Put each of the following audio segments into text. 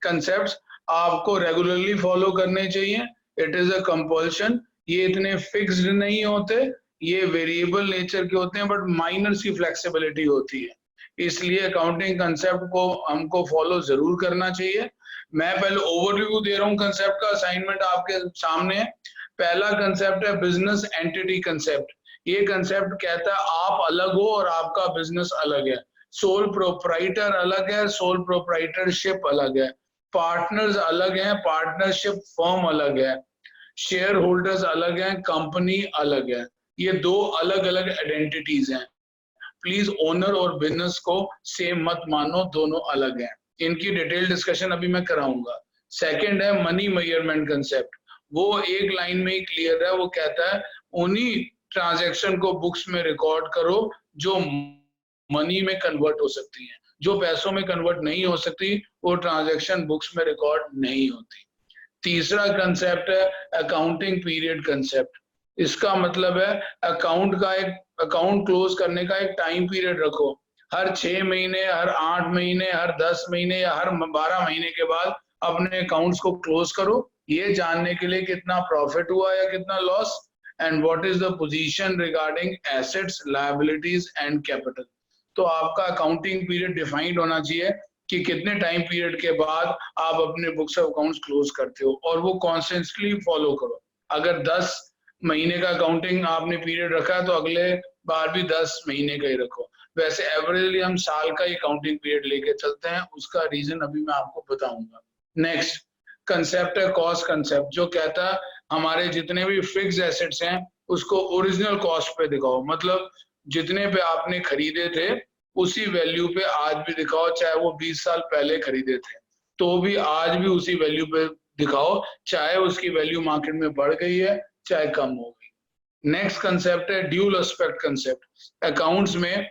Concepts आपको regularly follow करने चाहिए। It is a compulsion. ये इतने फिक्स्ड नहीं होते, ये वेरिएबल नेचर के होते हैं, बट माइनर सी फ्लेक्सिबिलिटी होती है। इसलिए अकाउंटिंग कंसेप्ट को हमको फॉलो जरूर करना चाहिए। मैं पहले ओवरव्यू दे रहा हूँ कंसेप्ट का, असाइनमेंट आपके सामने है। पहला कंसेप्ट है बिजनेस एंटिटी कंसेप्ट। ये कंसेप्ट कहता है आप अलग हो और आपका बिजनेस अलग है। सोल प्रोप्राइटर अलग है, सोल प्रोप्राइटरशिप अलग है। पार्टनर्स अलग हैं, पार्टनरशिप फर्म अलग है। शेयर होल्डर्स अलग हैं, कंपनी अलग है। ये दो अलग अलग आइडेंटिटीज हैं। प्लीज ओनर और बिजनेस को सेम मत मानो, दोनों अलग हैं। इनकी डिटेल डिस्कशन अभी मैं कराऊंगा। सेकंड है मनी मेजरमेंट कंसेप्ट। वो एक लाइन में ही क्लियर है। वो कहता है उन्हीं ट्रांजैक्शन को बुक्स में रिकॉर्ड करो जो मनी में कन्वर्ट हो सकती हैं। जो पैसों में कन्वर्ट नहीं हो सकती वो ट्रांजैक्शन बुक्स में रिकॉर्ड नहीं होती। तीसरा कंसेप्ट है अकाउंटिंग पीरियड कंसेप्ट। इसका मतलब है अकाउंट क्लोज करने का एक टाइम पीरियड रखो। हर 6 महीने, हर 8 महीने, हर 10 महीने या हर 12 महीने के बाद अपने अकाउंट्स को क्लोज करो, ये जानने के लिए कितना प्रॉफिट हुआ या कितना loss, and what is the position regarding assets, liabilities and capital. तो आपका अकाउंटिंग पीरियड डिफाइंड होना चाहिए कि कितने टाइम पीरियड के बाद आप अपने बुक्स ऑफ अकाउंट्स क्लोज करते हो, और वो कॉन्स्टेंटली फॉलो करो। अगर 10 महीने का अकाउंटिंग आपने पीरियड रखा है तो अगले बार भी 10 महीने का ही रखो। वैसे एवरेजली हम साल का ही अकाउंटिंग पीरियड लेके चलते हैं, उसका रीजन अभी मैं आपको बताऊंगा। नेक्स्ट कंसेप्ट है कॉस्ट कंसेप्ट, जो कहता है हमारे जितने भी फिक्स एसेट्स हैं उसको ओरिजिनल कॉस्ट पे दिखाओ। मतलब जितने पे आपने खरीदे थे उसी वैल्यू पे आज भी दिखाओ, चाहे वो 20 साल पहले खरीदे थे तो भी आज भी उसी वैल्यू पे दिखाओ, चाहे उसकी वैल्यू मार्केट में बढ़ गई है चाहे कम हो गई। नेक्स्ट कंसेप्ट है ड्यूल एस्पेक्ट कंसेप्ट। अकाउंट्स में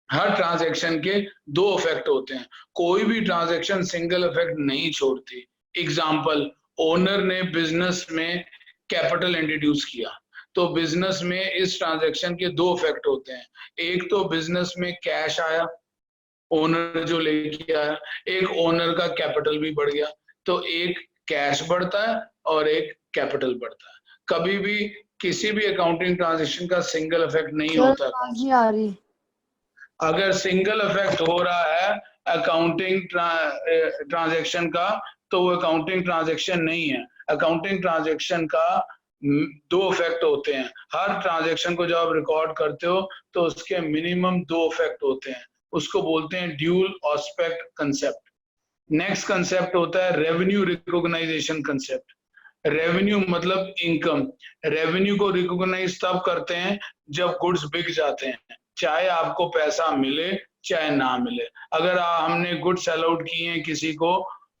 हर ट्रांजैक्शन के दो इफेक्ट होते हैं, कोई भी ट्रांजैक्शन सिंगल इफेक्ट नहीं छोड़ती। एग्जांपल, ओनर ने बिजनेस में कैपिटल इंट्रोड्यूस किया तो बिजनेस में इस ट्रांजैक्शन के दो इफेक्ट होते हैं। एक तो बिजनेस में कैश आया, ओनर जो लेके आया, एक ओनर का कैपिटल भी बढ़ गया। तो एक कैश बढ़ता है और एक कैपिटल बढ़ता है। कभी भी किसी भी अकाउंटिंग ट्रांजैक्शन का सिंगल इफेक्ट नहीं होता। नहीं आ रही। अगर सिंगल इफेक्ट हो रहा है अकाउंटिंग ट्रांजैक्शन का तो वो अकाउंटिंग ट्रांजैक्शन नहीं है। अकाउंटिंग ट्रांजैक्शन का दो इफेक्ट होते हैं। हर ट्रांजैक्शन को जब आप रिकॉर्ड करते हो तो उसके मिनिमम दो इफेक्ट होते हैं, उसको बोलते हैं dual aspect concept. Next concept होता है रेवेन्यू रिकॉग्नाइजेशन कंसेप्ट। रेवेन्यू मतलब इनकम। रेवेन्यू को रिकॉग्नाइज तब करते हैं जब गुड्स बिक जाते हैं, चाहे आपको पैसा मिले चाहे ना मिले। अगर हमने गुड सेल आउट किए हैं किसी को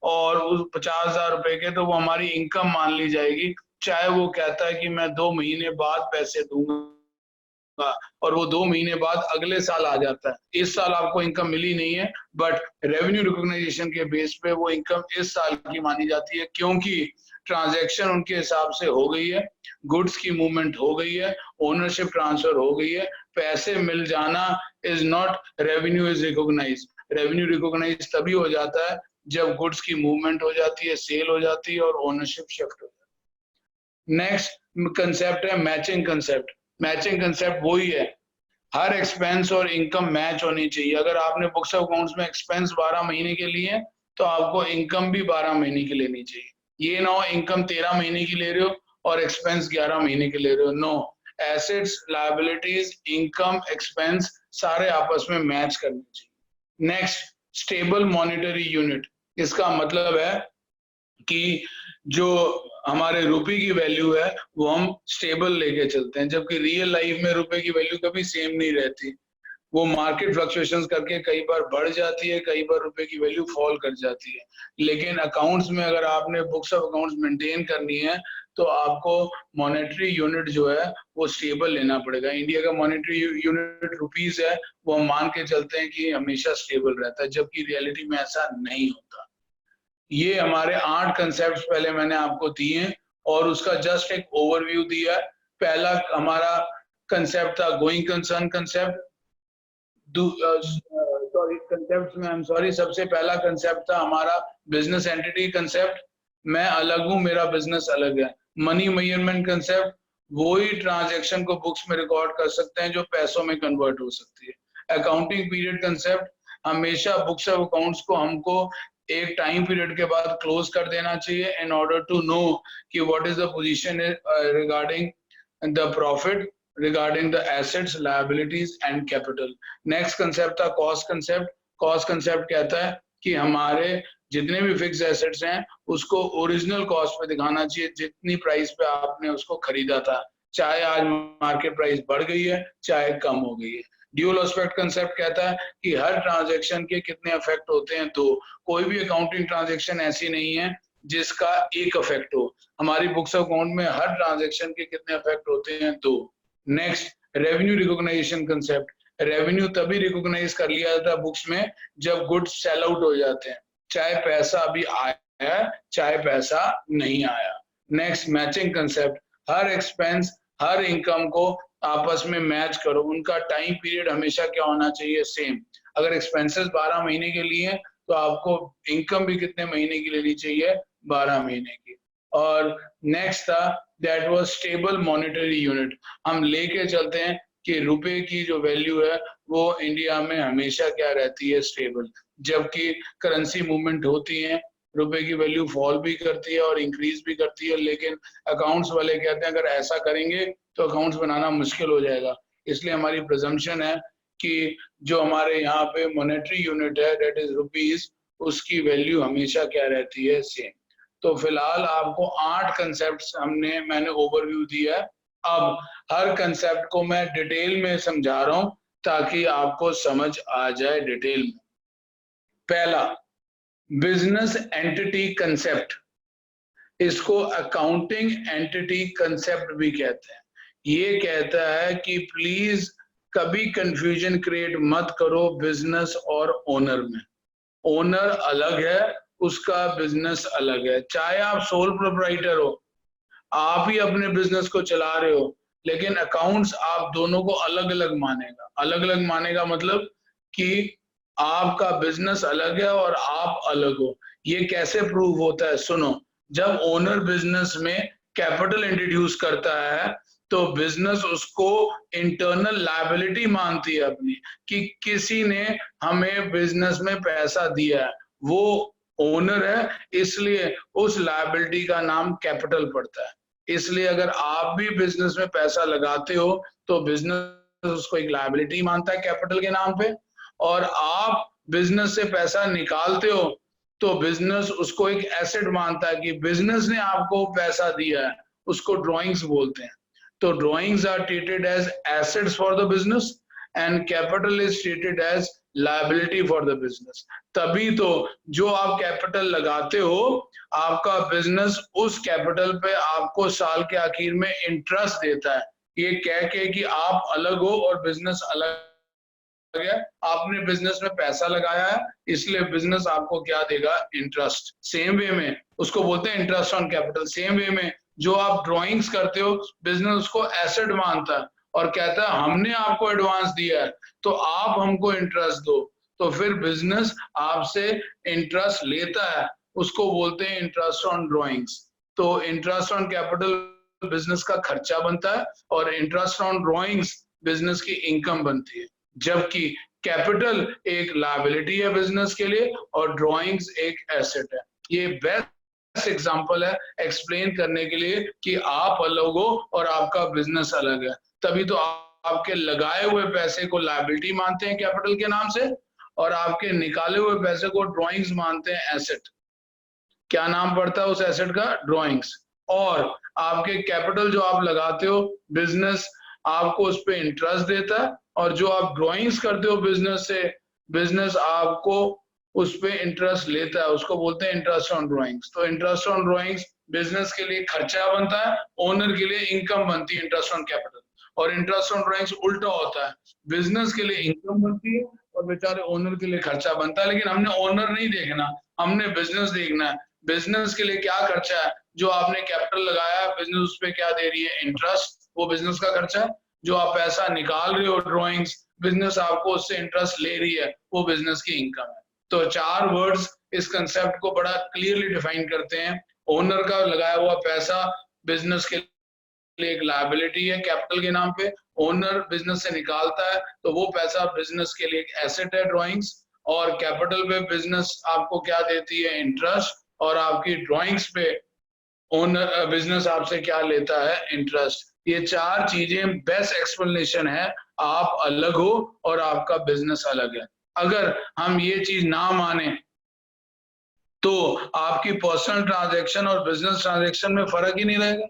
और उस 50,000 रुपए के, तो वो हमारी इनकम मान ली जाएगी, चाहे वो कहता है कि मैं 2 महीने बाद पैसे दूंगा और वो 2 महीने बाद अगले साल आ जाता है। इस साल आपको इनकम मिली नहीं है, बट रेवेन्यू रिकॉग्नाइजेशन के बेस पे वो इनकम इस साल की मानी जाती है, क्योंकि ट्रांजैक्शन उनके हिसाब से हो गई है, गुड्स की मूवमेंट हो गई है, ओनरशिप ट्रांसफर हो गई है। पैसे मिल जाना is not revenue is recognise. Revenue recognise तभी हो जाता है जब गुड्स की मूवमेंट हो जाती है, सेल हो जाती है और ओनरशिप शिफ्ट हो जाती है। नेक्स्ट कंसेप्ट है मैचिंग कंसेप्ट। मैचिंग कंसेप्ट वही है, हर एक्सपेंस और इनकम मैच होनी चाहिए। अगर आपने बुक्स ऑफ अकाउंट्स में एक्सपेंस 12 महीने के लिए तो आपको इनकम भी 12 महीने की लेनी चाहिए। ये ना हो इनकम 13 महीने की ले रहे हो और एक्सपेंस 11 महीने के ले रहे हो। No, assets, liabilities, income, expense सारे आपस में मैच करने चाहिए। Next, stable monetary unit. इसका मतलब है कि जो हमारे रुपए की वैल्यू है वो हम स्टेबल लेके चलते हैं, जबकि रियल लाइफ में रुपए की वैल्यू कभी सेम नहीं रहती। वो मार्केट फ्लक्चुएशंस करके कई बार बढ़ जाती है, कई बार रुपए की वैल्यू फॉल कर जाती है। लेकिन अकाउंट्स में अगर आपने बुक्स ऑफ अकाउंट्स मेंटेन करनी है तो आपको मॉनेटरी यूनिट जो है वो स्टेबल लेना पड़ेगा। इंडिया का मॉनेटरी यूनिट रुपीज है, वो हम मान के चलते हैं कि हमेशा स्टेबल रहता है, जबकि रियलिटी में ऐसा नहीं होता। ये हमारे 8 कंसेप्ट पहले मैंने आपको दिए हैं और उसका जस्ट एक ओवरव्यू दिया है। पहला हमारा कंसेप्ट था going concern concept, sorry concept में, आई एम सॉरी, सबसे पहला कंसेप्ट था हमारा बिजनेस एंटिटी कंसेप्ट। मैं अलग हूं, मेरा बिजनेस अलग है। मनी मेजरमेंट कंसेप्ट, वो ही ट्रांजैक्शन को बुक्स में रिकॉर्ड कर सकते हैं जो पैसों में कन्वर्ट हो सकती है। अकाउंटिंग पीरियड कंसेप्ट, हमेशा बुक्स ऑफ अकाउंट्स को हमको एक टाइम पीरियड के बाद क्लोज कर देना चाहिए इन ऑर्डर टू नो कि what is the position regarding the profit, regarding the assets, liabilities and capital. Next concept था कॉस्ट कंसेप्ट। कॉस्ट कंसेप्ट कहता है कि हमारे जितने भी फिक्स एसेट्स हैं उसको ओरिजिनल कॉस्ट पे दिखाना चाहिए, जितनी प्राइस पे आपने उसको खरीदा था, चाहे आज मार्केट प्राइस बढ़ गई है चाहे कम हो गई है। ड्यूल एस्पेक्ट कंसेप्ट कहता है कि हर ट्रांजैक्शन के कितने इफेक्ट होते हैं, दो। कोई भी अकाउंटिंग ट्रांजैक्शन ऐसी नहीं है जिसका एक इफेक्ट हो। हमारी बुक्स ऑफ अकाउंट में हर ट्रांजैक्शन के कितने इफेक्ट होते हैं, दो। Next revenue recognition concept, revenue तभी रिकॉग्नाइज कर लिया जाता है बुक्स में जब गुड्स सेल आउट हो जाते हैं, चाहे पैसा अभी आया चाहे पैसा नहीं आया। नेक्स्ट मैचिंग कंसेप्ट, हर एक्सपेंस हर इनकम को आपस में मैच करो, उनका टाइम पीरियड हमेशा क्या होना चाहिए, सेम। अगर एक्सपेंसेस 12 महीने के लिए हैं तो आपको इनकम भी कितने महीने की लेनी चाहिए, 12 महीने की। और नेक्स्ट था that was stable monetary unit, हम लेके चलते हैं कि रुपए की जो वैल्यू है वो इंडिया में हमेशा क्या रहती है, स्टेबल। जबकि करेंसी मूवमेंट होती है, रुपए की वैल्यू फॉल भी करती है और इंक्रीज भी करती है, लेकिन अकाउंट्स वाले कहते हैं अगर ऐसा करेंगे तो अकाउंट्स बनाना मुश्किल हो जाएगा। इसलिए हमारी प्रिजम्पशन है कि जो हमारे यहाँ पे मॉनेटरी यूनिट है दैट इज रुपीज, उसकी वैल्यू हमेशा क्या रहती है, सेम। तो फिलहाल आपको 8 कंसेप्ट मैंने ओवरव्यू दिया है। अब हर कंसेप्ट को मैं डिटेल में समझा रहा हूं ताकि आपको समझ आ जाए डिटेल में। पहला, बिजनेस एंटिटी कंसेप्ट, इसको अकाउंटिंग एंटिटी कंसेप्ट भी कहते हैं। ये कहता है कि प्लीज कभी कंफ्यूजन क्रिएट मत करो बिजनेस और ओनर में। ओनर अलग है, उसका बिजनेस अलग है। चाहे आप सोल प्रोप्राइटर हो, आप ही अपने बिजनेस को चला रहे हो, लेकिन अकाउंट्स आप दोनों को अलग अलग मानेगा। अलग अलग मानेगा मतलब कि आपका बिजनेस अलग है और आप अलग हो। ये कैसे प्रूव होता है, सुनो। जब ओनर बिजनेस में कैपिटल इंट्रोड्यूस करता है तो बिजनेस उसको इंटरनल लायबिलिटी मानती है अपनी, कि किसी ने हमें बिजनेस में पैसा दिया है, वो ओनर है, इसलिए उस लायबिलिटी का नाम कैपिटल पड़ता है। इसलिए अगर आप भी बिजनेस में पैसा लगाते हो तो बिजनेस उसको एक लायबिलिटी मानता है कैपिटल के नाम पे, और आप बिजनेस से पैसा निकालते हो तो बिजनेस उसको एक एसेट मानता है कि बिजनेस ने आपको पैसा दिया है, उसको ड्रॉइंग्स बोलते हैं। तो drawings are treated as assets for the business and capital is treated as liability for the business. तभी तो जो आप कैपिटल लगाते हो, आपका बिजनेस उस कैपिटल पे आपको साल के आखिर में इंटरेस्ट देता है, ये कह के कि आप अलग हो और बिजनेस अलग है। आपने बिजनेस में पैसा लगाया है, इसलिए बिजनेस आपको क्या देगा, इंटरेस्ट। सेम वे में उसको बोलते हैं interest on capital. Same way में जो आप ड्राइंग्स करते हो, बिजनेस उसको एसेट मानता है और कहता है हमने आपको एडवांस दिया है तो आप हमको इंटरेस्ट दो। तो फिर बिजनेस आपसे इंटरेस्ट लेता है, उसको बोलते हैं इंटरेस्ट ऑन ड्राइंग्स। तो इंटरेस्ट ऑन कैपिटल बिजनेस का खर्चा बनता है और इंटरेस्ट ऑन ड्राइंग्स बिजनेस की इनकम बनती है। जबकि कैपिटल एक लायबिलिटी है बिजनेस के लिए और ड्राइंग्स एक एसेट है। ये बेस्ट एग्जांपल है एक्सप्लेन करने के लिए कि आप अलग हो और आपका बिजनेस अलग है। तभी तो आपके लगाए हुए पैसे को लायबिलिटी मानते हैं कैपिटल के नाम से, और आपके निकाले हुए पैसे को ड्राइंग्स मानते हैं एसेट। क्या नाम पड़ता है उस एसेट का, ड्राइंग्स। और आपके कैपिटल जो आप लगाते हो, बिजनेस आपको उस पर इंटरेस्ट देता है, और जो आप ड्राइंग्स करते हो बिजनेस से, बिजनेस आपको उस पर इंटरेस्ट लेता है, उसको बोलते हैं इंटरेस्ट ऑन ड्राइंग्स। तो इंटरेस्ट ऑन ड्राइंग्स बिजनेस के लिए खर्चा बनता है, ओनर के लिए इनकम बनती है इंटरेस्ट ऑन कैपिटल। और इंटरेस्ट ऑन ड्राइंग्स उल्टा होता है, बिजनेस के लिए इनकम बनती है और बेचारे ओनर के लिए खर्चा बनता है। लेकिन हमने ओनर नहीं देखना, हमने बिजनेस देखना है। बिजनेस के लिए क्या खर्चा है, जो आपने कैपिटल लगाया है, बिजनेस उस पर क्या दे रही है, इंटरेस्ट, वो बिजनेस का खर्चा है। जो आप पैसा निकाल रहे हो ड्राइंग्स, बिजनेस आपको उससे इंटरेस्ट ले रही है, वो बिजनेस की इनकम है। तो 4 वर्ड्स इस कंसेप्ट को बड़ा क्लियरली डिफाइन करते हैं। ओनर का लगाया हुआ पैसा बिजनेस के लिए एक लायबिलिटी है कैपिटल के नाम पे, ओनर बिजनेस से निकालता है तो वो पैसा बिजनेस के लिए एक एसेट है ड्राइंग्स, और कैपिटल पे बिजनेस आपको क्या देती है, इंटरेस्ट, और आपकी ड्राइंग्स पे ओनर बिजनेस आपसे क्या लेता है, इंटरेस्ट। ये 4 चीजें बेस्ट एक्सप्लेनेशन है, आप अलग हो और आपका बिजनेस अलग है। अगर हम ये चीज ना माने तो आपकी पर्सनल ट्रांजैक्शन और बिजनेस ट्रांजैक्शन में फर्क ही नहीं रहेगा।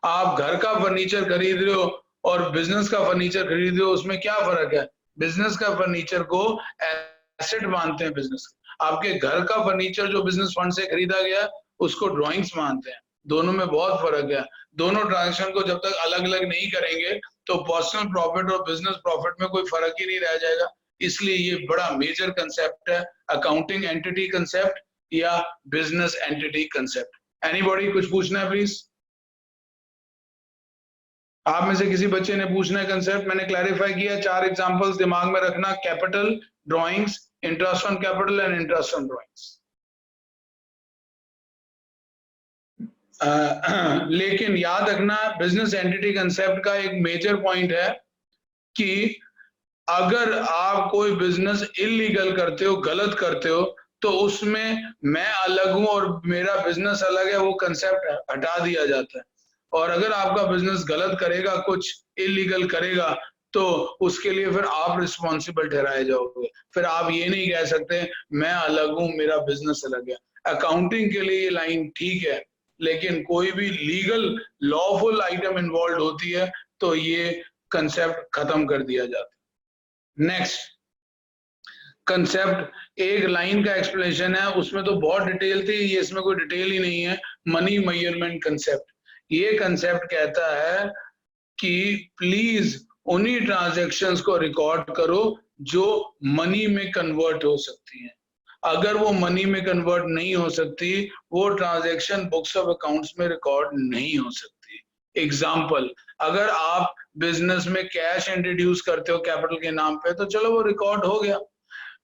आप घर का फर्नीचर खरीद रहे हो और बिजनेस का फर्नीचर खरीद रहे हो, उसमें क्या फर्क है? बिजनेस का फर्नीचर को एसेट मानते हैं बिजनेस, आपके घर का फर्नीचर जो बिजनेस फंड से खरीदा गया उसको ड्राइंग्स मानते हैं। दोनों में बहुत फर्क है। दोनों ट्रांजेक्शन को जब तक अलग अलग नहीं करेंगे तो पर्सनल प्रॉफिट और बिजनेस प्रॉफिट में कोई फर्क ही नहीं रह जाएगा। इसलिए ये बड़ा मेजर कंसेप्ट है, अकाउंटिंग एंटिटी कंसेप्ट या बिजनेस एंटिटी कंसेप्ट। एनीबॉडी कुछ पूछना है प्लीज? आप में से किसी बच्चे ने पूछना है कंसेप्ट? मैंने क्लैरिफाई किया, 4 एग्जांपल्स दिमाग में रखना, capital, drawings, interest on capital and interest on drawings. लेकिन याद रखना बिजनेस एंटिटी कंसेप्ट का एक मेजर पॉइंट है कि अगर आप कोई बिजनेस इलीगल करते हो, गलत करते हो, तो उसमें मैं अलग हूं और मेरा बिजनेस अलग है, वो कंसेप्ट हटा दिया जाता है। और अगर आपका बिजनेस गलत करेगा, कुछ इलीगल करेगा, तो उसके लिए फिर आप रिस्पॉन्सिबल ठहराए जाओगे। फिर आप ये नहीं कह सकते मैं अलग हूं, मेरा बिजनेस अलग है। अकाउंटिंग के लिए ये लाइन ठीक है, लेकिन कोई भी लीगल लॉफुल आइटम इन्वॉल्व होती है तो ये कंसेप्ट खत्म कर दिया जाता है। नेक्स्ट कंसेप्ट एक लाइन का एक्सप्लेनेशन है, उसमें तो बहुत डिटेल थी, ये इसमें कोई डिटेल ही नहीं है। मनी मेजरमेंट कंसेप्ट, ये कंसेप्ट कहता है कि प्लीज उन्हीं ट्रांजैक्शंस को रिकॉर्ड करो जो मनी में कन्वर्ट हो सकती हैं। अगर वो मनी में कन्वर्ट नहीं हो सकती, वो ट्रांजैक्शन बुक्स ऑफ अकाउंट्स में रिकॉर्ड नहीं हो सकती। एग्जाम्पल, अगर आप बिजनेस में कैश इंट्रोड्यूस करते हो कैपिटल के नाम पे तो चलो वो रिकॉर्ड हो गया,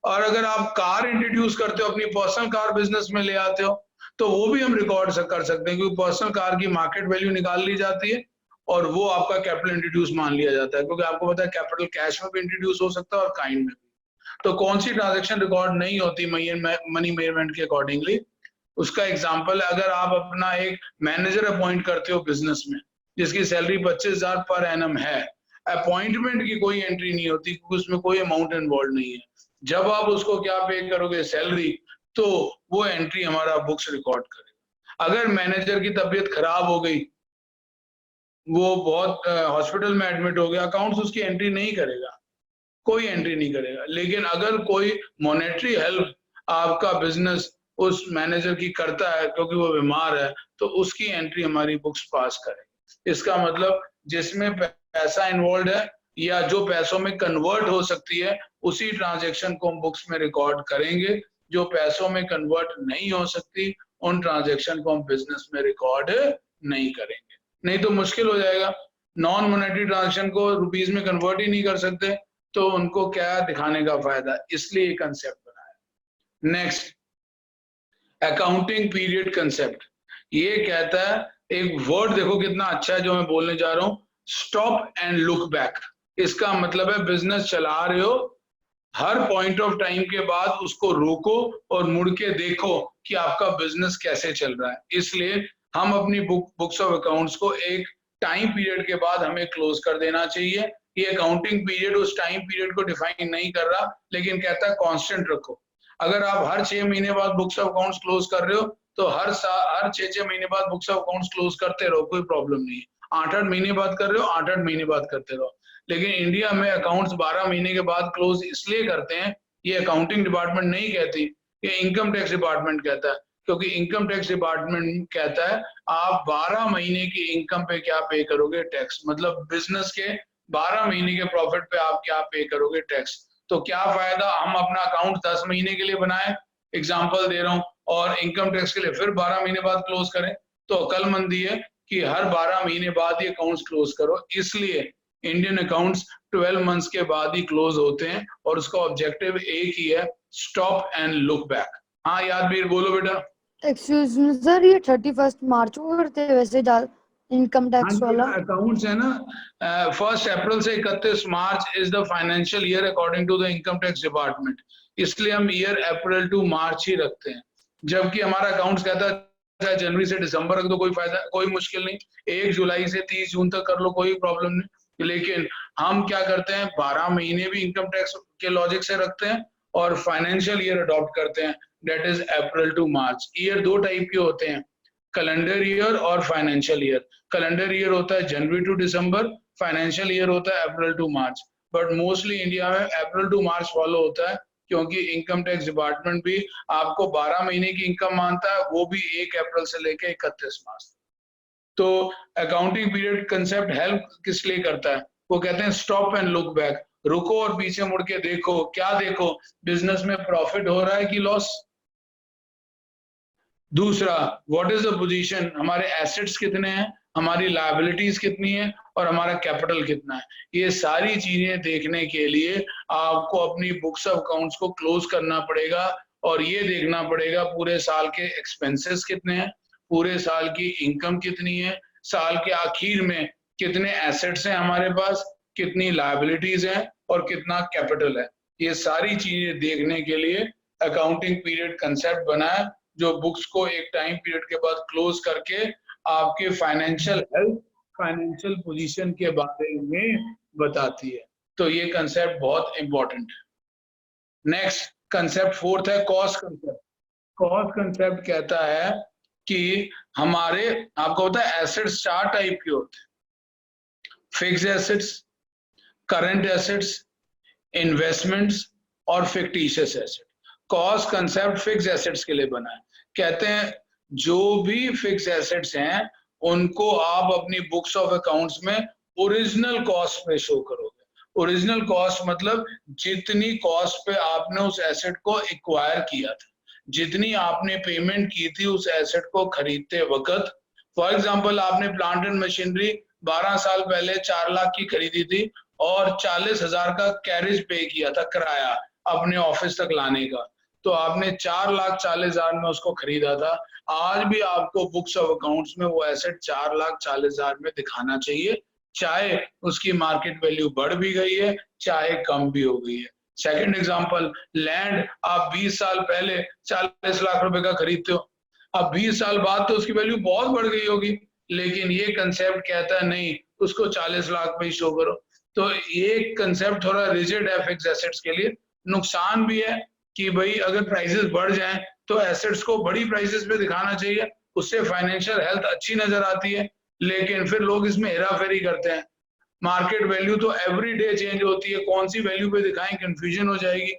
और अगर आप कार इंट्रोड्यूस करते हो, अपनी पर्सनल कार बिजनेस में ले आते हो, तो वो भी हम रिकॉर्ड कर सकते हैं, क्योंकि पर्सनल कार की मार्केट वैल्यू निकाल ली जाती है और वो आपका कैपिटल इंट्रोड्यूस मान लिया जाता है, क्योंकि आपको पता है कैपिटल कैश में भी इंट्रोड्यूस हो सकता है और काइंड में भी। तो कौन सी ट्रांजैक्शन रिकॉर्ड नहीं होती मनी मेजरमेंट के अकॉर्डिंगली? उसका एग्जांपल है, अगर आप अपना एक मैनेजर अपॉइंट करते हो बिजनेस में जिसकी सैलरी 25,000 पर एनम है, अपॉइंटमेंट की कोई एंट्री नहीं होती क्योंकि उसमें कोई अमाउंट इन्वॉल्व नहीं है। जब आप उसको क्या पे करोगे, सैलरी, तो वो एंट्री हमारा बुक्स रिकॉर्ड करेगा। अगर मैनेजर की तबीयत खराब हो गई, वो बहुत हॉस्पिटल में एडमिट हो गया, अकाउंट्स उसकी एंट्री नहीं करेगा, कोई एंट्री नहीं करेगा। लेकिन अगर कोई मॉनेटरी हेल्प आपका बिजनेस उस मैनेजर की करता है क्योंकि वो बीमार है, तो उसकी एंट्री हमारी बुक्स पास करेगी। इसका मतलब जिसमें पैसा इन्वॉल्व है या जो पैसों में कन्वर्ट हो सकती है, उसी ट्रांजैक्शन को हम बुक्स में रिकॉर्ड करेंगे। जो पैसों में कन्वर्ट नहीं हो सकती, उन ट्रांजैक्शन को हम बिजनेस में रिकॉर्ड नहीं करेंगे, नहीं तो मुश्किल हो जाएगा। नॉन मॉनेटरी ट्रांजैक्शन को रुपीज में कन्वर्ट ही नहीं कर सकते, तो उनको क्या दिखाने का फायदा, इसलिए ये कंसेप्ट बनाया। नेक्स्ट, अकाउंटिंग पीरियड कंसेप्ट, ये कहता है, एक वर्ड देखो कितना अच्छा है जो मैं बोलने जा रहा हूं, स्टॉप एंड लुक बैक। इसका मतलब है बिजनेस चला रहे हो, हर पॉइंट ऑफ टाइम के बाद उसको रोको और मुड़ के देखो कि आपका बिजनेस कैसे चल रहा है। इसलिए हम अपनी बुक्स ऑफ अकाउंट्स को एक टाइम पीरियड के बाद हमें क्लोज कर देना चाहिए। ये अकाउंटिंग पीरियड उस टाइम पीरियड को डिफाइन नहीं कर रहा, लेकिन कहता है कांस्टेंट रखो। अगर आप हर 6 महीने बाद बुक्स ऑफ अकाउंट्स क्लोज कर रहे हो, तो हर 6 महीने बाद बुक्स ऑफ अकाउंट्स क्लोज करते रहो, कोई प्रॉब्लम नहीं है। 8-8 महीने बाद कर रहे हो, 8-8 महीने बाद करते रहो। लेकिन इंडिया में अकाउंट्स 12 महीने के बाद क्लोज इसलिए करते हैं, ये अकाउंटिंग डिपार्टमेंट नहीं कहती, ये इनकम टैक्स डिपार्टमेंट कहता है। क्योंकि इनकम टैक्स डिपार्टमेंट कहता है आप 12 महीने की इनकम पे क्या पे करोगे, टैक्स। मतलब बिजनेस के 12 महीने के प्रॉफिट पे आप क्या पे करोगे, टैक्स। तो क्या फायदा हम अपना अकाउंट 10 महीने के लिए बनाए, एग्जाम्पल दे रहा हूँ, और इनकम टैक्स के लिए फिर 12 महीने बाद क्लोज करें। तो अकलमंदी है कि हर 12 महीने बाद ये अकाउंट्स क्लोज करो। इसलिए इंडियन अकाउंट्स 12 मंथ्स के बाद ही क्लोज होते हैं और उसका ऑब्जेक्टिव एक ही है, स्टॉप एंड लुक बैक। हाँ यादवीर बोलो बेटा। एक्सक्यूज मी सर, ये 31 मार्च को करते हैं वैसे इनकम टैक्स वाला? अकाउंट्स है ना, 1 अप्रैल से 31 March is the financial year according to the income tax department, इसलिए हम ईयर अप्रैल टू मार्च ही रखते हैं। जबकि हमारा अकाउंट्स कहता है जनवरी से दिसंबर रख दो, कोई फायदा, कोई मुश्किल नहीं, 1 जुलाई से 30 जून तक कर लो, कोई प्रॉब्लम नहीं। लेकिन हम क्या करते हैं, 12 महीने भी इनकम टैक्स के लॉजिक से रखते हैं और फाइनेंशियल ईयर अडॉप्ट करते हैं, that is April to March. Year 2 type के होते हैं, कैलेंडर ईयर और फाइनेंशियल ईयर। कैलेंडर ईयर होता है जनवरी टू दिसंबर, फाइनेंशियल ईयर होता है April to March. But mostly India में अप्रैल टू मार्च फॉलो होता है, क्योंकि इनकम टैक्स डिपार्टमेंट भी आपको 12 महीने की इनकम मानता है, वो भी 1 अप्रैल से लेकर 31 मार्च। तो अकाउंटिंग पीरियड कंसेप्ट हेल्प किस लिए करता है, वो कहते हैं स्टॉप एंड लुक बैक, रुको और पीछे मुड़ के देखो। क्या देखो, बिजनेस में प्रॉफिट हो रहा है कि लॉस। दूसरा, व्हाट इज द पोजीशन, हमारे एसेट्स कितने हैं, हमारी लायबिलिटीज कितनी है और हमारा कैपिटल कितना है। ये सारी चीजें देखने के लिए आपको अपनी बुक्स ऑफ अकाउंट्स को क्लोज करना पड़ेगा और ये देखना पड़ेगा पूरे साल के एक्सपेंसेस कितने हैं, पूरे साल की इनकम कितनी है, साल के आखिर में कितने एसेट्स हैं हमारे पास, कितनी लायबिलिटीज हैं और कितना कैपिटल है। ये सारी चीजें देखने के लिए अकाउंटिंग पीरियड कंसेप्ट बना है, जो बुक्स को एक टाइम पीरियड के बाद क्लोज करके आपके फाइनेंशियल हेल्थ, फाइनेंशियल पोजीशन के बारे में बताती है। तो ये कंसेप्ट बहुत इंपॉर्टेंट है। नेक्स्ट कंसेप्ट 4th है कॉस्ट कंसेप्ट। कॉस्ट कंसेप्ट कहता है कि हमारे, आपको पता है एसेट्स 4 टाइप के होते हैं, fixed assets, current assets, investments और fictitious asset. Cost concept fix assets के लिए बना है। कहते हैं जो भी फिक्स एसेट्स हैं उनको आप अपनी बुक्स ऑफ अकाउंट्स में ओरिजिनल कॉस्ट पे शो करोगे। ओरिजिनल कॉस्ट मतलब जितनी कॉस्ट पे आपने उस एसेट को एक्वायर किया था, जितनी आपने पेमेंट की थी उस एसेट को खरीदते वक्त। फॉर एग्जांपल आपने प्लांट एंड मशीनरी 12 साल पहले 4 लाख की खरीदी थी और 40,000 का कैरेज पे किया था, किराया अपने ऑफिस तक लाने का, तो आपने 4,40,000 में उसको खरीदा था। आज भी आपको बुक्स ऑफ अकाउंट्स में वो एसेट 4,40,000 में दिखाना चाहिए, चाहे उसकी मार्केट वैल्यू बढ़ भी गई है चाहे कम भी हो गई है। सेकंड एग्जांपल, लैंड आप 20 साल पहले 40 लाख रुपए का खरीदते हो, अब 20 साल बाद तो उसकी वैल्यू बहुत बढ़ गई होगी, लेकिन ये कंसेप्ट कहता है नहीं, उसको 40 लाख पे ही शो करो। तो ये कंसेप्ट थोड़ा रिजिड है फिक्स एसेट्स के लिए। नुकसान भी है कि भाई अगर प्राइसेस बढ़ जाएं तो एसेट्स को बड़ी प्राइसेस पे दिखाना चाहिए, उससे फाइनेंशियल हेल्थ अच्छी नजर आती है, लेकिन फिर लोग इसमें हेराफेरी करते हैं। मार्केट वैल्यू तो एवरी डे चेंज होती है, कौन सी वैल्यू पे दिखाएं कंफ्यूजन हो जाएगी,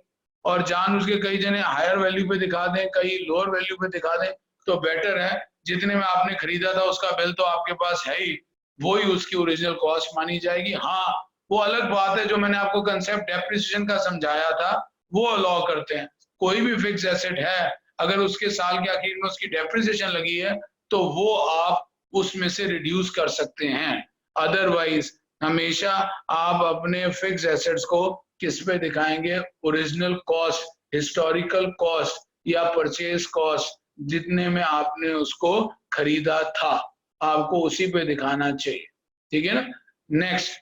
और जान उसके कई जने हायर वैल्यू पे दिखा दें, कई लोअर वैल्यू पे दिखा दें। तो बेटर है जितने में आपने खरीदा था उसका बिल तो आपके पास है ही, वो ही उसकी ओरिजिनल कॉस्ट मानी जाएगी। हाँ, वो अलग बात है जो मैंने आपको कंसेप्ट डेप्रिसिएशन का समझाया था, वो अलाउ करते हैं। कोई भी फिक्स एसेट है, अगर उसके साल के आखिर में उसकी डेप्रिसिएशन लगी है तो वो आप उसमें से रिड्यूस कर सकते हैं। अदरवाइज हमेशा आप अपने फिक्स एसेट्स को किस पे दिखाएंगे, ओरिजिनल कॉस्ट, हिस्टोरिकल कॉस्ट या परचेज कॉस्ट, जितने में आपने उसको खरीदा था आपको उसी पे दिखाना चाहिए, ठीक है ना। नेक्स्ट,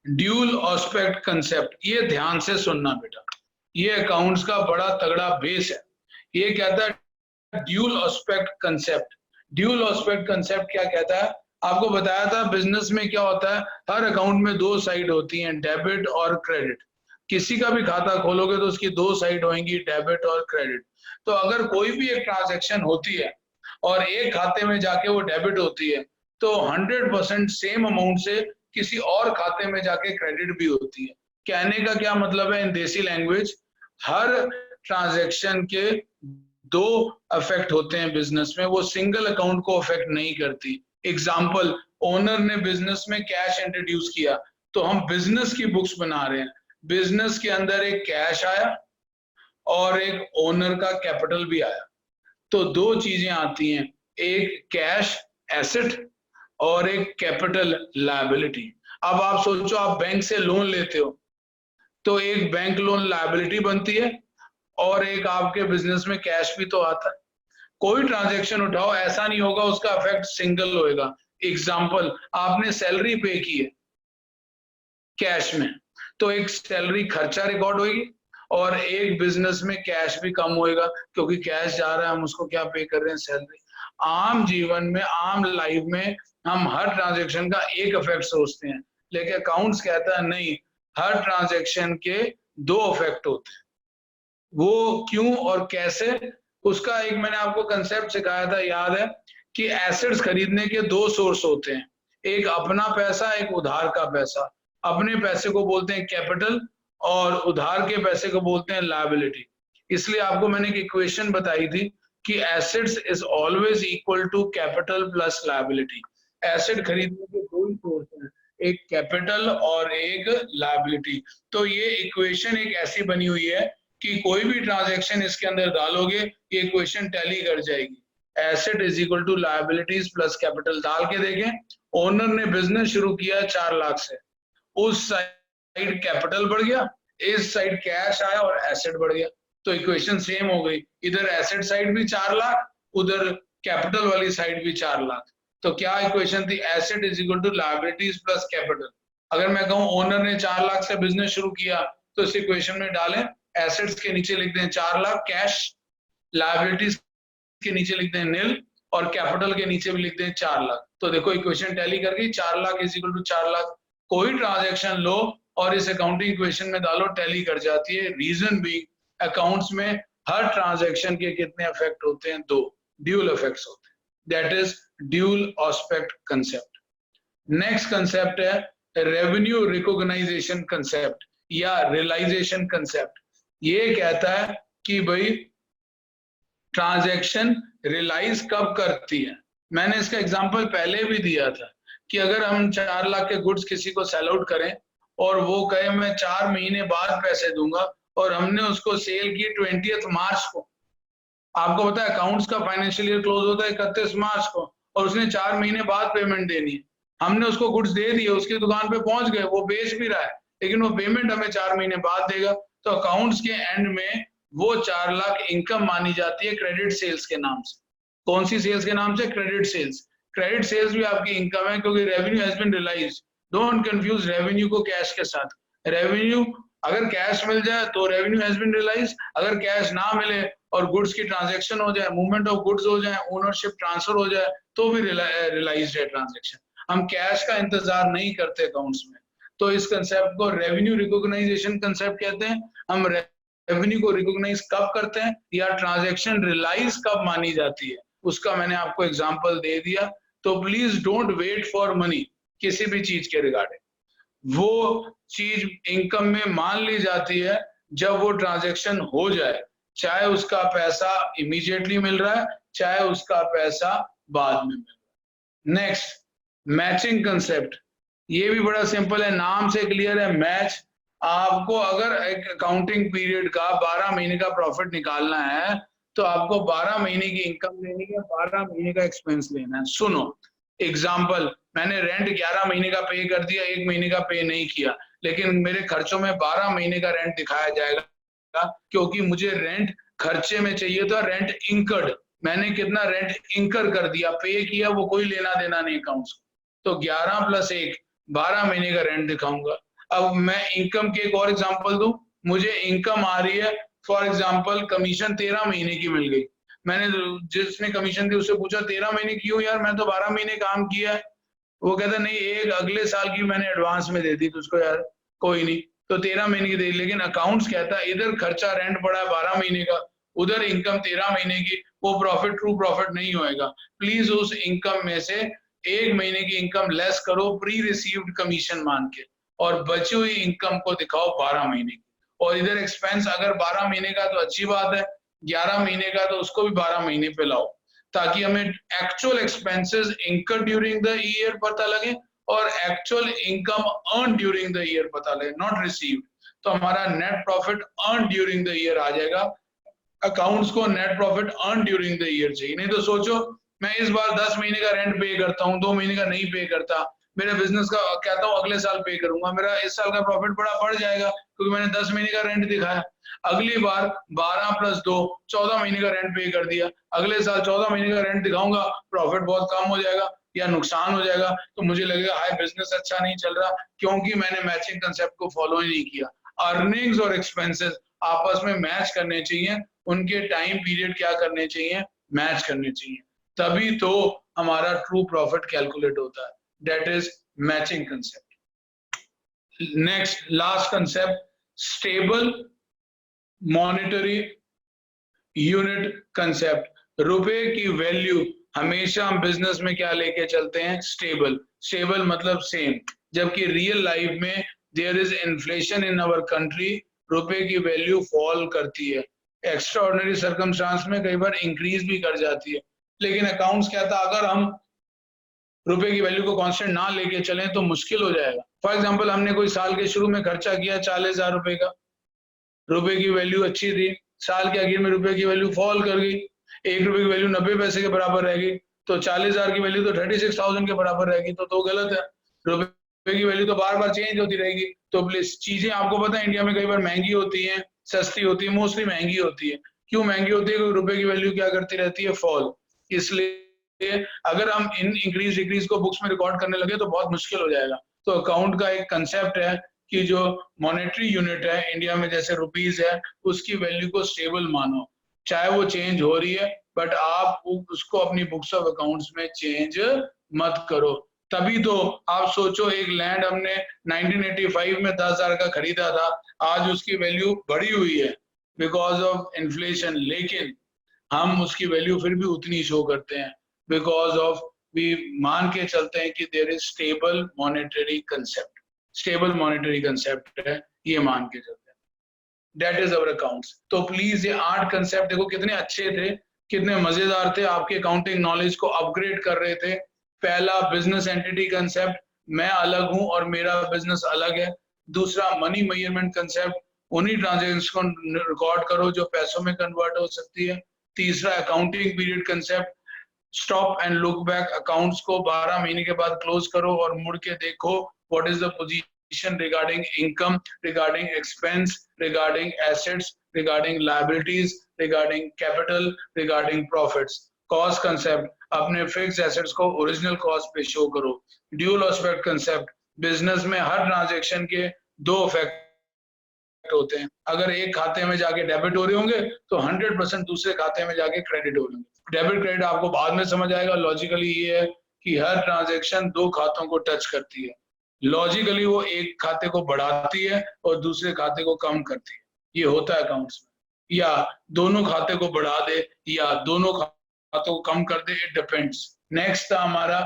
ड्यूल ऑस्पेक्ट कंसेप्ट, ये ध्यान से सुनना बेटा, ये अकाउंट्स का बड़ा तगड़ा बेस है। ये कहता है dual aspect concept. Dual aspect concept क्या कहता है, आपको बताया था बिजनेस में क्या होता है, हर अकाउंट में 2 साइड होती हैं, डेबिट और क्रेडिट। किसी का भी खाता खोलोगे तो उसकी 2 साइड होंगी, डेबिट और क्रेडिट। तो अगर कोई भी एक ट्रांजैक्शन होती है और एक खाते में जाके वो डेबिट होती है तो 100% सेम अमाउंट से किसी और खाते में जाके क्रेडिट भी होती है। कहने का क्या मतलब है इन देसी लैंग्वेज, हर ट्रांजैक्शन के 2 अफेक्ट होते हैं बिजनेस में, वो सिंगल अकाउंट को अफेक्ट नहीं करती। एग्जाम्पल, ओनर ने बिजनेस में कैश इंट्रोड्यूस किया तो हम बिजनेस की बुक्स बना रहे हैं, बिजनेस के अंदर एक कैश आया और एक ओनर का कैपिटल भी आया, तो 2 चीजें आती हैं, एक कैश एसेट और एक कैपिटल लायबिलिटी। अब आप सोचो, आप बैंक से लोन लेते हो, तो एक बैंक लोन लायबिलिटी बनती है और एक आपके बिजनेस में कैश भी तो आता है। कोई ट्रांजैक्शन उठाओ, ऐसा नहीं होगा उसका इफेक्ट सिंगल होएगा। एग्जाम्पल, आपने सैलरी पे की है कैश में, तो एक सैलरी खर्चा रिकॉर्ड होगी और एक बिजनेस में कैश भी कम होएगा, क्योंकि कैश जा रहा है, हम उसको क्या पे कर रहे हैं, सैलरी। आम जीवन में, आम लाइफ में हम हर ट्रांजैक्शन का एक इफेक्ट सोचते हैं, लेकिन अकाउंट्स कहता है नहीं, हर ट्रांजैक्शन के दो इफेक्ट होते हैं। वो क्यों और कैसे, उसका एक मैंने आपको कंसेप्ट सिखाया था, याद है, कि एसेट्स खरीदने के दो सोर्स होते हैं, एक अपना पैसा, एक उधार का पैसा। अपने पैसे को बोलते हैं कैपिटल और उधार के पैसे को बोलते हैं लायबिलिटी। इसलिए आपको मैंने एक इक्वेशन बताई थी कि assets is always equal to capital plus liability. Asset खरीदने के दो ही सोर्स हैं, एक कैपिटल और एक लायबिलिटी। तो ये इक्वेशन एक ऐसी बनी हुई है कि कोई भी ट्रांजैक्शन इसके अंदर डालोगे, ये इक्वेशन टैली कर जाएगी। Asset is equal to liabilities plus capital. डाल के देखें, ओनर ने बिजनेस शुरू किया 4 लाख से, उस साइड कैपिटल बढ़ गया, इस साइड कैश आया और एसेट बढ़ गया, तो इक्वेशन सेम हो गई। इधर एसेट साइड भी 4 लाख, उधर कैपिटल वाली साइड भी 4 लाख। तो क्या इक्वेशन थी, asset is equal to liabilities plus capital. अगर मैं कहूं ओनर ने 4 लाख से बिजनेस शुरू किया, तो इस इक्वेशन में डालें, एसेट्स के नीचे लिख दें 4 लाख कैश, लायबिलिटीज के नीचे लिख दें नील, और कैपिटल के नीचे भी लिख दें 4 लाख। तो देखो इक्वेशन टैली कर गई, 4 lakh is equal to 4 lakh. कोई ट्रांजैक्शन लो और इस अकाउंटिंग इक्वेशन में डालो, टैली कर जाती है। रीजन भी, अकाउंट्स में हर ट्रांजैक्शन के कितने इफेक्ट होते हैं, दो ड्यूल इफेक्ट्स होते हैं, that is dual aspect concept. Next concept है रेवेन्यू रिकॉग्नाइजेशन कंसेप्ट या रियलाइजेशन कंसेप्ट। ये कहता है कि भाई ट्रांजैक्शन रियलाइज कब करती है। मैंने इसका एग्जांपल पहले भी दिया था कि अगर हम 4 लाख के गुड्स किसी को सेल आउट करें और वो कहे मैं 4 महीने बाद पैसे दूंगा, और हमने उसको सेल की 20 मार्च को, आपको पता है अकाउंट्स का फाइनेंशियल ईयर क्लोज होता है 31 मार्च को, और उसने 4 महीने बाद पेमेंट देनी है। हमने उसको गुड्स दे दिए, उसकी दुकान पे पहुंच गए, वो बेच भी रहा है, लेकिन वो पेमेंट हमें 4 महीने बाद देगा। तो अकाउंट्स के एंड में वो 4 लाख इनकम मानी जाती है क्रेडिट सेल्स के नाम से। कौन सी सेल्स के नाम से, क्रेडिट सेल्स। क्रेडिट सेल्स भी आपकी इनकम है, क्योंकि revenue has been realised. Don't confuse revenue को कैश के साथ। रेवेन्यू अगर कैश मिल जाए तो रेवेन्यू हैज बीन रियलाइज्ड, अगर कैश ना मिले और गुड्स की ट्रांजैक्शन हो जाए, मूवमेंट ऑफ गुड्स हो जाए, ओनरशिप ट्रांसफर हो जाए, तो भी रियलाइज्ड है ट्रांजैक्शन। हम कैश का इंतजार नहीं करते अकाउंट्स में। तो इस कंसेप्ट को रेवेन्यू रिकॉग्नाइजेशन कंसेप्ट कहते हैं। हम रेवेन्यू को रिकॉग्नाइज कब करते हैं या ट्रांजैक्शन रियलाइज कब मानी जाती है, उसका मैंने आपको एग्जांपल दे दिया। तो please don't wait for money किसी भी चीज के रिगार्डिंग। वो चीज इनकम में मान ली जाती है जब वो ट्रांजैक्शन हो जाए, चाहे उसका पैसा इमीडिएटली मिल रहा है, चाहे उसका पैसा बाद में मिल रहा है। Next, matching concept. ये भी बड़ा सिंपल है, नाम से क्लियर है, मैच। आपको अगर एक अकाउंटिंग पीरियड का 12 महीने का प्रॉफिट निकालना है, तो आपको 12 महीने की इनकम लेनी है, 12 महीने का एक्सपेंस लेना है। सुनो एग्जाम्पल, मैंने रेंट 11 महीने का पे कर दिया, 1 महीने का पे नहीं किया, लेकिन मेरे खर्चों में 12 महीने का रेंट दिखाया जाएगा, क्योंकि मुझे रेंट खर्चे में चाहिए था, रेंट इंकर्ड। मैंने कितना रेंट इंकर कर दिया, पे किया, वो कोई लेना देना नहीं अकाउंट्स को। तो 11 + 1 12 महीने का रेंट दिखाऊंगा। अब मैं इनकम के एक और एग्जांपल दूं, मुझे इनकम आ रही है, फॉर एग्जांपल कमीशन 13 महीने की मिल गई। मैंने जिसने कमीशन दी उससे पूछा 13 महीने क्यों यार, मैं तो 12 महीने काम किया है। वो कहता नहीं, एक अगले साल की मैंने एडवांस में दे दी तुझको यार, कोई नहीं, तो 13 महीने की दे दी। लेकिन अकाउंट्स कहता है इधर खर्चा रेंट पड़ा है 12 महीने का, उधर इनकम 13 महीने की, वो प्रॉफिट ट्रू प्रॉफिट नहीं होएगा। प्लीज उस इनकम में से 1 महीने की इनकम लेस करो प्री रिसीव्ड कमीशन मान के, और बची हुई इनकम को दिखाओ 12 महीने की। और इधर एक्सपेंस अगर 12 महीने का तो अच्छी बात है, 11 महीने का तो उसको भी 12 महीने पे लाओ, ताकि हमें actual expenses incurred during the year पता लगे और actual income earn during the year पता लगे, नॉट रिसीव्ड। तो हमारा net profit earn during the year आ जाएगा। अकाउंट्स को net profit earn during the year चाहिए। नहीं तो सोचो मैं इस बार 10 महीने का रेंट पे करता हूँ, 2 महीने का नहीं पे करता, मेरे बिजनेस का कहता हूँ अगले साल पे करूंगा, मेरा इस साल का प्रॉफिट बड़ा बढ़ जाएगा क्योंकि मैंने 10 महीने का रेंट दिखाया। अगली बार 12 + 2 14 महीने का रेंट पे कर दिया, अगले साल 14 महीने का रेंट दिखाऊंगा, प्रॉफिट बहुत कम हो जाएगा या नुकसान हो जाएगा, तो मुझे लगेगा हाय बिजनेस अच्छा नहीं चल रहा, क्योंकि मैंने मैचिंग कंसेप्ट को फॉलो ही नहीं किया। अर्निंग्स और एक्सपेंसेस आपस में मैच करने चाहिए, उनके टाइम पीरियड क्या करने चाहिए, मैच करने चाहिए, तभी तो हमारा ट्रू प्रॉफिट कैलकुलेट होता है। That is matching concept. Next last concept, stable monetary unit concept. रुपए की वैल्यू हमेशा हम बिजनेस में क्या लेके चलते हैं, स्टेबल। स्टेबल मतलब सेम, जबकि रियल लाइफ में there is inflation in our country, रुपए की वैल्यू फॉल करती है, एक्स्ट्रा ऑर्डिनरी सर्कमस्टांस में कई बार इंक्रीज भी कर जाती है। लेकिन अकाउंट्स कहता है अगर हम रुपए की वैल्यू को कांस्टेंट ना लेके चलें तो मुश्किल हो जाएगा। फॉर एग्जांपल हमने कोई साल के शुरू में खर्चा किया 40,000 रुपए का, रुपए की वैल्यू अच्छी थी, साल के आखिर में रुपए की वैल्यू फॉल कर गई, 1 रुपए की वैल्यू 90 पैसे के बराबर रह गई, तो 40,000 की वैल्यू तो 36,000 के बराबर रहेगी, तो गलत है। रुपए की वैल्यू तो बार बार चेंज होती रहेगी। तो प्लीज चीजें आपको पता है इंडिया में कई बार महंगी होती हैं, सस्ती होती है, मोस्टली महंगी होती है। क्यों महंगी होती है? क्योंकि रुपए की वैल्यू क्या करती रहती है, फॉल। इसलिए अगर हम इन इंक्रीज डिक्रीज को बुक्स में रिकॉर्ड करने लगे तो बहुत मुश्किल हो जाएगा। तो अकाउंट का एक कंसेप्ट है कि जो मॉनेटरी यूनिट है इंडिया में जैसे रुपीज है, उसकी वैल्यू को स्टेबल मानो, चाहे वो चेंज हो रही है, बट आप उसको अपनी बुक्स ऑफ अकाउंट्स में चेंज मत करो। तभी तो आप सोचो, एक लैंड हमने 1985 में 10,000 का खरीदा था, आज उसकी वैल्यू बढ़ी हुई है बिकॉज ऑफ इन्फ्लेशन, लेकिन हम उसकी वैल्यू फिर भी उतनी शो करते हैं बिकॉज ऑफ वी मान के चलते हैं कि there is stable monetary concept. Stable monetary concept है, ये मान के चलते हैं। That is our accounts. तो प्लीज ये 8 कंसेप्ट देखो कितने अच्छे थे, कितने मजेदार थे, आपके अकाउंटिंग नॉलेज को अपग्रेड कर रहे थे। पहला बिजनेस एंटिटी कंसेप्ट, मैं अलग हूं और मेरा बिजनेस अलग है। दूसरा मनी मेजरमेंट कंसेप्ट, उन्हीं ट्रांजेक्शन को रिकॉर्ड करो जो पैसों में कन्वर्ट हो सकती है। तीसरा accounting period concept, stop and look back, accounts को 12 महीने के बाद क्लोज करो और मुड़ के देखो what is the position regarding income, regarding expense, regarding assets, regarding liabilities, regarding capital, regarding profits. Cost concept, अपने फिक्स एसेट्स को ओरिजिनल कॉस्ट पे शो करो। ड्यूल एस्पेक्ट कंसेप्ट, बिजनेस में हर ट्रांजैक्शन के 2 इफेक्ट होते हैं। अगर एक खाते में जाके डेबिट हो रहे होंगे तो 100% दूसरे खाते में जाके क्रेडिट हो रहे होंगे। डेबिट क्रेडिट आपको बाद में समझ आएगा। लॉजिकली ये है कि हर ट्रांजैक्शन 2 खातों को टच करती है। लॉजिकली वो एक खाते को बढ़ाती है और दूसरे खाते को कम करती है, ये होता है अकाउंट्स में। या दोनों खाते को बढ़ा दे या दोनों खातों को कम कर दे, इट डिपेंड्स। नेक्स्ट था हमारा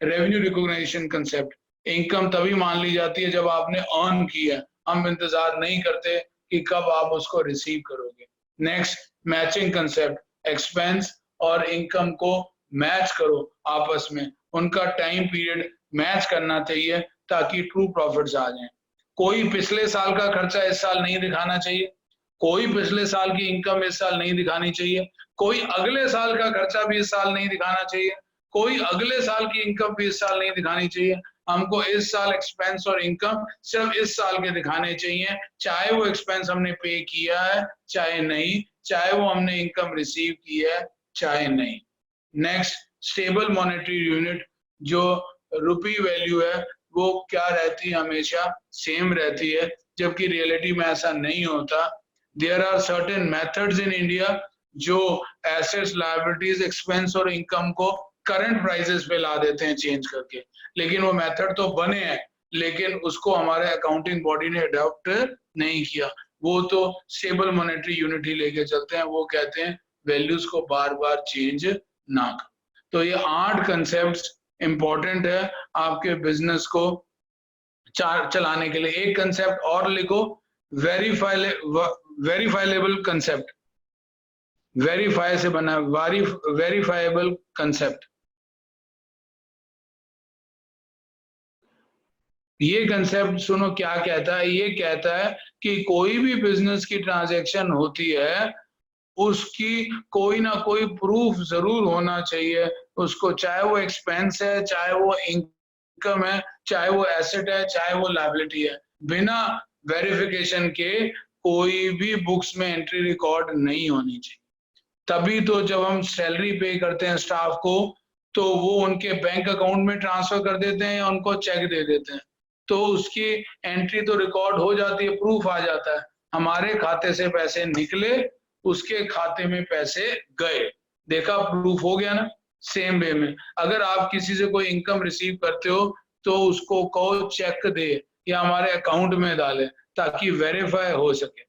रेवेन्यू रिकॉग्निशन कंसेप्ट। इनकम तभी मान ली जाती है जब आपने अर्न किया, हम इंतजार नहीं करते कि कब आप उसको रिसीव करोगे। नेक्स्ट मैचिंग कंसेप्ट, एक्सपेंस और इनकम को मैच करो आपस में, उनका टाइम पीरियड मैच करना चाहिए ताकि ट्रू प्रॉफिट्स आ जाएं। कोई पिछले साल का खर्चा इस साल नहीं दिखाना चाहिए, कोई पिछले साल की इनकम इस साल नहीं दिखानी चाहिए, कोई अगले साल का खर्चा भी इस साल नहीं दिखाना चाहिए, कोई अगले साल की इनकम भी इस साल नहीं दिखानी चाहिए। हमको इस साल एक्सपेंस और इनकम सिर्फ इस साल के दिखाने चाहिए, चाहे वो एक्सपेंस हमने पे किया है चाहे नहीं, चाहे वो हमने इनकम रिसीव की है चाहे नहीं। नेक्स्ट स्टेबल मॉनेटरी यूनिट, जो रुपी वैल्यू है वो क्या रहती है, हमेशा सेम रहती है, जबकि रियलिटी में ऐसा नहीं होता। There are certain methods in India जो एसेट्स, लायबिलिटीज, एक्सपेंस और इनकम को करंट प्राइसेस पे ला देते हैं चेंज करके, लेकिन वो मेथड तो बने हैं लेकिन उसको हमारे अकाउंटिंग बॉडी ने अडॉप्ट नहीं किया। वो तो स्टेबल मॉनेटरी यूनिट ही लेके चलते हैं, वो कहते हैं वैल्यूज को बार बार चेंज ना करो। तो ये 8 कंसेप्ट इंपॉर्टेंट है आपके बिजनेस को चलाने के लिए। एक कंसेप्ट और लिखो, वेरीफाइलेबल कंसेप्ट, वेरीफाई से बना वेरीफाइबल कंसेप्ट। ये कंसेप्ट सुनो क्या कहता है, ये कहता है कि कोई भी बिजनेस की ट्रांजैक्शन होती है उसकी कोई ना कोई प्रूफ जरूर होना चाहिए उसको, चाहे वो एक्सपेंस है चाहे वो इनकम है, चाहे वो एसेट है, चाहे वो लायबिलिटी है। बिना वेरिफिकेशन के कोई भी बुक्स में एंट्री रिकॉर्ड नहीं होनी चाहिए। तभी तो जब हम सैलरी पे करते हैं स्टाफ को, तो वो उनके बैंक अकाउंट में ट्रांसफर कर देते हैं या उनको चेक दे देते हैं, तो उसकी एंट्री तो रिकॉर्ड हो जाती है, प्रूफ आ जाता है, हमारे खाते से पैसे निकले, उसके खाते में पैसे गए, देखा, प्रूफ हो गया ना। सेम वे में अगर आप किसी से कोई इनकम रिसीव करते हो तो उसको कहो चेक दे या हमारे अकाउंट में डाले, ताकि वेरीफाई हो सके।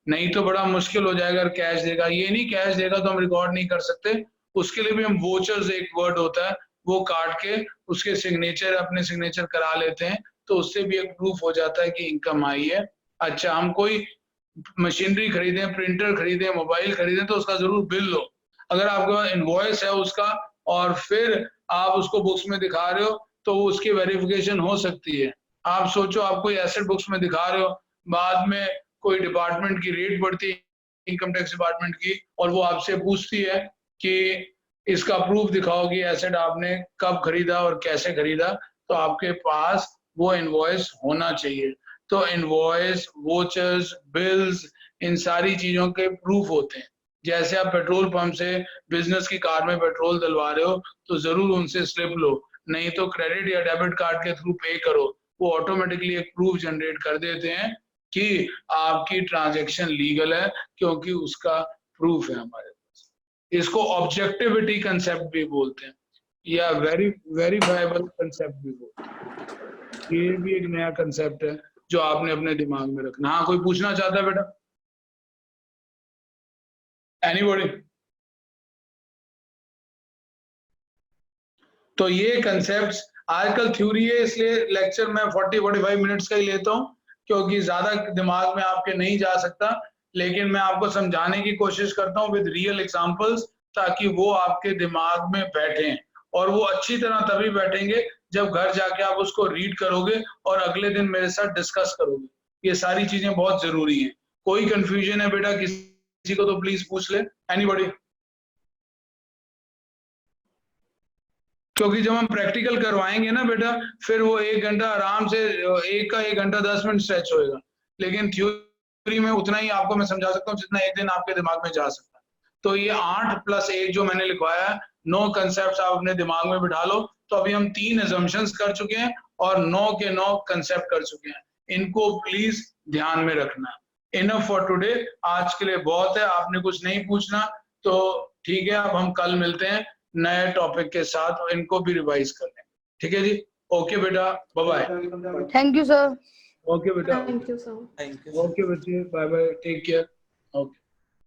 नहीं तो बड़ा मुश्किल हो जाएगा कैश देगा। ये नहीं कैश देगा तो हम रिकॉर्ड नहीं कर सकते, उसके लिए भी हम वोचर्स, एक वर्ड होता है, वो काट के उसके सिग्नेचर, अपने सिग्नेचर करा लेते हैं, तो उससे भी एक प्रूफ हो जाता है कि इनकम आई है। अच्छा, हम कोई मशीनरी खरीदें, प्रिंटर खरीदें, मोबाइल खरीदें, तो उसका जरूर बिल लो। अगर आपका इनवॉइस है उसका और फिर आप उसको बुक्स में दिखा रहे हो, तो उसकी वेरिफिकेशन हो सकती है। आप सोचो, आप कोई एसेट बुक्स में दिखा रहे हो, बाद में कोई डिपार्टमेंट की रेट बढ़ती है, इनकम टैक्स डिपार्टमेंट की, और वो आपसे पूछती है कि इसका प्रूफ दिखाओ कि एसेट आपने कब खरीदा और कैसे खरीदा, तो आपके पास वो इनवॉइस होना चाहिए। तो इनवॉइस, वोचर्स, बिल्स, इन सारी चीजों के प्रूफ होते हैं। जैसे आप पेट्रोल पंप से बिजनेस की कार में पेट्रोल डलवा रहे हो, तो जरूर उनसे स्लिप लो, नहीं तो क्रेडिट या डेबिट कार्ड के थ्रू पे करो, वो ऑटोमेटिकली एक प्रूफ जनरेट कर देते हैं कि आपकी ट्रांजैक्शन लीगल है, क्योंकि उसका प्रूफ है हमारे पास। इसको ऑब्जेक्टिविटी कंसेप्ट भी बोलते हैं या वेरीफाइबल कंसेप्ट भी बोलते हैं। ये भी एक नया कंसेप्ट है जो आपने अपने दिमाग में रखना। हाँ, कोई पूछना चाहता है बेटा? एनीबॉडी? तो ये कंसेप्ट्स आजकल थ्योरी है, इसलिए लेक्चर मैं 40-45 मिनट्स का ही लेता हूँ, क्योंकि ज्यादा दिमाग में आपके नहीं जा सकता, लेकिन मैं आपको समझाने की कोशिश करता हूँ विद रियल एग्जांपल्स, ताकि वो आपके दिमाग में बैठे, और वो अच्छी तरह तभी बैठेंगे जब घर जाके आप उसको रीड करोगे और अगले दिन मेरे साथ डिस्कस करोगे। ये सारी चीजें बहुत जरूरी हैं। कोई कंफ्यूजन है बेटा किसी को तो प्लीज पूछ ले। एनीबॉडी? क्योंकि जब हम प्रैक्टिकल करवाएंगे ना बेटा, फिर वो 1 घंटा आराम से, 1 घंटा 10 मिनट स्ट्रेच होएगा, लेकिन थ्योरी में उतना ही आपको मैं समझा सकता हूँ जितना एक दिन आपके दिमाग में जा सकता है। तो ये 8+1 जो मैंने लिखवाया है, 9 कंसेप्ट आप अपने दिमाग में बिठा लो। तो अभी हम 3 एजम्पशंस कर चुके हैं और 9 के 9 कंसेप्ट कर चुके हैं, इनको प्लीज ध्यान में रखना। इनफ फॉर टुडे, आज के लिए बहुत है। आपने कुछ नहीं पूछना तो ठीक है, अब हम कल मिलते हैं नए टॉपिक के साथ, और इनको भी रिवाइज कर लें। ठीक है जी? ओके बेटा, bye bye. Thank you sir. Okay बेटा, थैंक यू सर। ओके बच्चे, bye bye, take care. Okay.